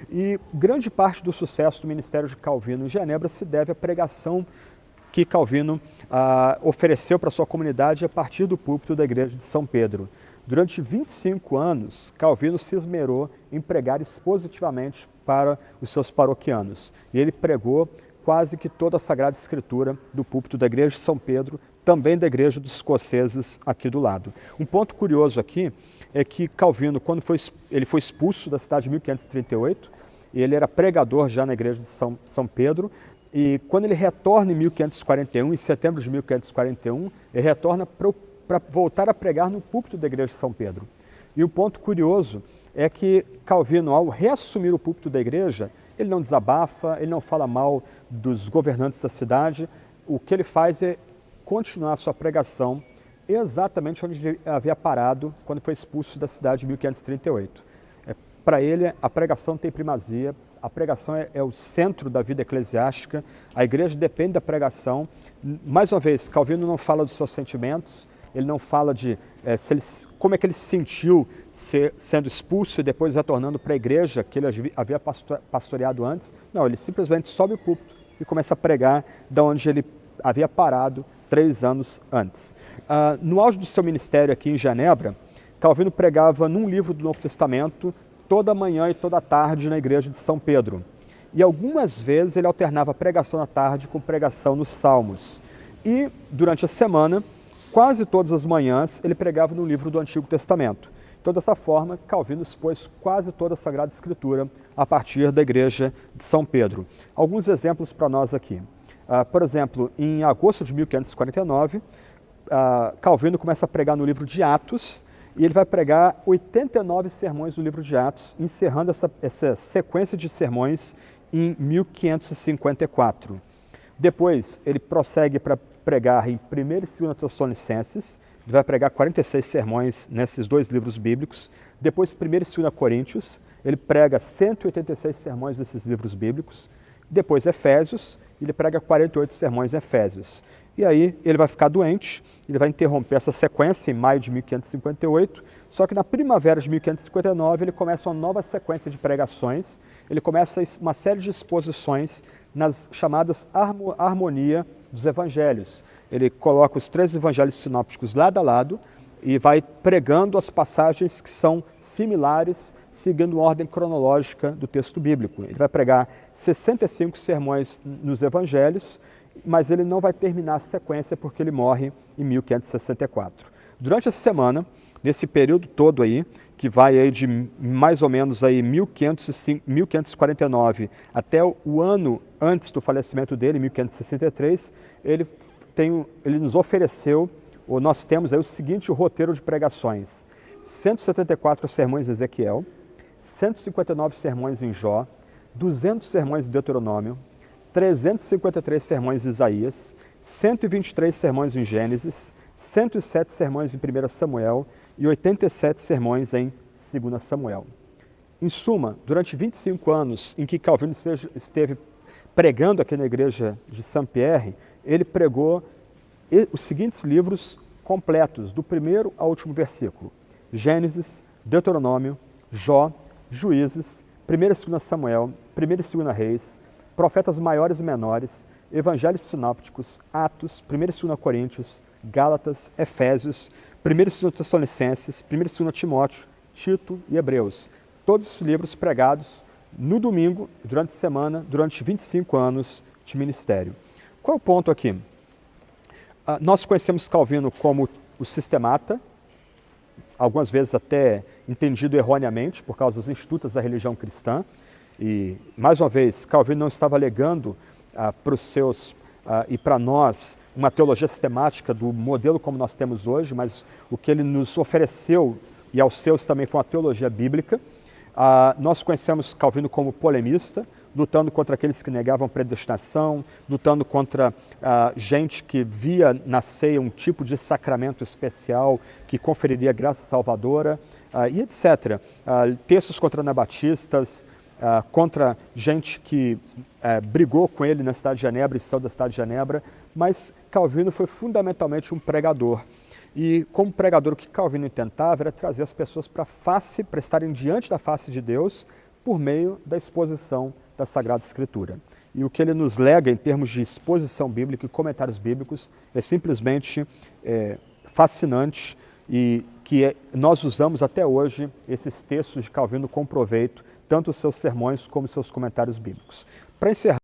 E grande parte do sucesso do ministério de Calvino em Genebra se deve à pregação que Calvino ofereceu para sua comunidade a partir do púlpito da igreja de São Pedro. Durante 25 anos, Calvino se esmerou em pregar expositivamente para os seus paroquianos. E ele pregou quase que toda a Sagrada Escritura do púlpito da igreja de São Pedro, também da igreja dos escoceses aqui do lado. Um ponto curioso aqui é que Calvino, quando ele foi expulso da cidade em 1538, e ele era pregador já na igreja de São Pedro, e quando ele retorna em 1541, em setembro de 1541, ele retorna para voltar a pregar no púlpito da igreja de São Pedro. E o ponto curioso é que Calvino, ao reassumir o púlpito da igreja, ele não desabafa, ele não fala mal dos governantes da cidade, o que ele faz é continuar a sua pregação exatamente onde ele havia parado quando foi expulso da cidade em 1538. Para ele, a pregação tem primazia, a pregação é o centro da vida eclesiástica, a igreja depende da pregação. Mais uma vez, Calvino não fala dos seus sentimentos, ele não fala de como é que ele se sentiu sendo expulso e depois retornando para a igreja que ele havia pastoreado antes. Não, ele simplesmente sobe o púlpito e começa a pregar da onde ele havia parado 3 anos antes. No auge do seu ministério aqui em Genebra, Calvino pregava num livro do Novo Testamento toda manhã e toda tarde na igreja de São Pedro. E algumas vezes ele alternava pregação à tarde com pregação nos Salmos. E durante a semana, quase todas as manhãs, ele pregava no livro do Antigo Testamento. Então, dessa forma, Calvino expôs quase toda a Sagrada Escritura a partir da igreja de São Pedro. Alguns exemplos para nós aqui. Por exemplo, em agosto de 1549, Calvino começa a pregar no livro de Atos, e ele vai pregar 89 sermões do livro de Atos, encerrando essa sequência de sermões em 1554. Depois, ele prossegue para pregar em 1ª e 2ª Tessalonicenses, ele vai pregar 46 sermões nesses 2 livros bíblicos. Depois, 1ª e 2ª Coríntios, ele prega 186 sermões nesses livros bíblicos. Depois, Efésios, ele prega 48 sermões em Efésios. E aí ele vai ficar doente, ele vai interromper essa sequência em maio de 1558, só que na primavera de 1559 ele começa uma nova sequência de pregações, ele começa uma série de exposições nas chamadas Harmonia dos Evangelhos. Ele coloca os 3 evangelhos sinópticos lado a lado e vai pregando as passagens que são similares, seguindo a ordem cronológica do texto bíblico. Ele vai pregar 65 sermões nos evangelhos, mas ele não vai terminar a sequência porque ele morre em 1564. Durante a semana, nesse período todo aí, que vai aí de mais ou menos aí 1549 até o ano antes do falecimento dele, 1563, ele nos ofereceu, ou nós temos aí o seguinte roteiro de pregações: 174 sermões em Ezequiel, 159 sermões em Jó, 200 sermões em Deuteronômio, 353 sermões em Isaías, 123 sermões em Gênesis, 107 sermões em 1 Samuel e 87 sermões em 2 Samuel. Em suma, durante 25 anos em que Calvino esteve pregando aqui na igreja de Saint-Pierre, ele pregou os seguintes livros completos, do primeiro ao último versículo: Gênesis, Deuteronômio, Jó, Juízes, 1 e 2 Samuel, 1 e 2 Reis, Profetas Maiores e Menores, Evangelhos Sinópticos, Atos, 1 e 2 Coríntios, Gálatas, Efésios, 1 e 2 Tessalonicenses, 1 e 2 Timóteo, Tito e Hebreus. Todos os livros pregados no domingo, durante a semana, durante 25 anos de ministério. Qual é o ponto aqui? Nós conhecemos Calvino como o sistemata, algumas vezes até entendido erroneamente por causa das institutas da religião cristã. E, mais uma vez, Calvino não estava alegando para os seus e para nós uma teologia sistemática do modelo como nós temos hoje, mas o que ele nos ofereceu e aos seus também foi uma teologia bíblica. Nós conhecemos Calvino como polemista, lutando contra aqueles que negavam predestinação, lutando contra gente que via na ceia um tipo de sacramento especial que conferiria graça salvadora, e etc. Textos contra anabatistas, contra gente que brigou com ele na cidade de Genebra e saiu da cidade de Genebra, mas Calvino foi fundamentalmente um pregador. E como pregador, o que Calvino tentava era trazer as pessoas para estarem diante da face de Deus, por meio da exposição da Sagrada Escritura. E o que ele nos lega em termos de exposição bíblica e comentários bíblicos é simplesmente fascinante e que nós usamos até hoje esses textos de Calvino com proveito, tanto os seus sermões como os seus comentários bíblicos. Para encerrar,